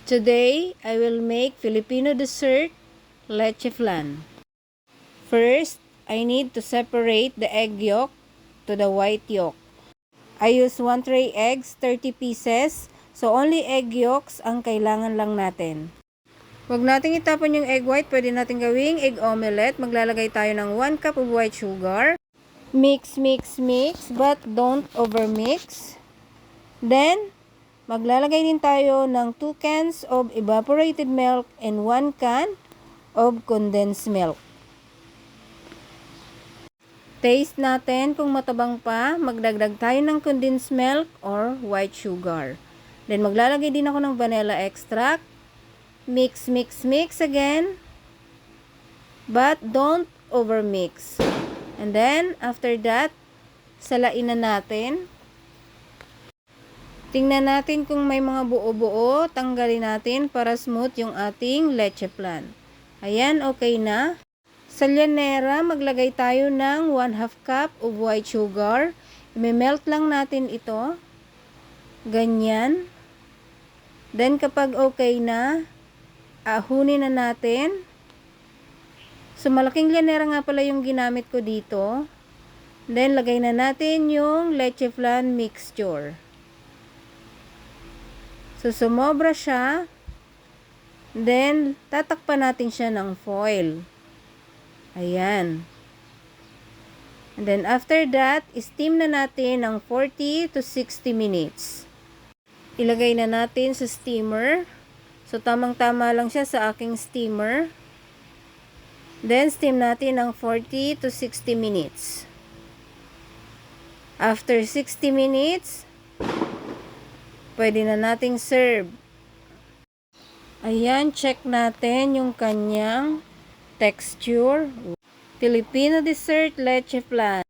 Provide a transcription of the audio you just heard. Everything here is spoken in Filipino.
Today, I will make Filipino dessert, leche flan. First, I need to separate the egg yolk to the white yolk. I use 1 tray eggs, 30 pieces, so only egg yolks ang kailangan lang natin. Huwag nating itapon yung egg white, pwede natin gawing egg omelette. Maglalagay tayo ng 1 cup of white sugar. Mix, mix, mix, but don't overmix. Then, maglalagay din tayo ng 2 cans of evaporated milk and 1 can of condensed milk. Taste natin kung matabang pa, magdagdag tayo ng condensed milk or white sugar. Then maglalagay din ako ng vanilla extract. Mix, mix, mix again. But don't overmix. And then, after that, salain na natin. Tingnan natin kung may mga buo-buo, tanggalin natin para smooth yung ating leche flan. Ayan, okay na. Sa llanera, maglagay tayo ng 1/2 cup of white sugar. I-melt lang natin ito. Ganyan. Then, kapag okay na, ahunin na natin. So, malaking llanera nga pala yung ginamit ko dito. Then, lagay na natin yung leche flan mixture. So, sumobra siya. Then, tatakpan natin siya ng foil. Ayan. And then, after that, steam na natin ng 40 to 60 minutes. Ilagay na natin sa steamer. So, tamang-tama lang siya sa aking steamer. Then, steam natin ng 40 to 60 minutes. After 60 minutes, pwede na nating serve. Ayan, check natin yung kanyang texture. Filipino dessert leche flan.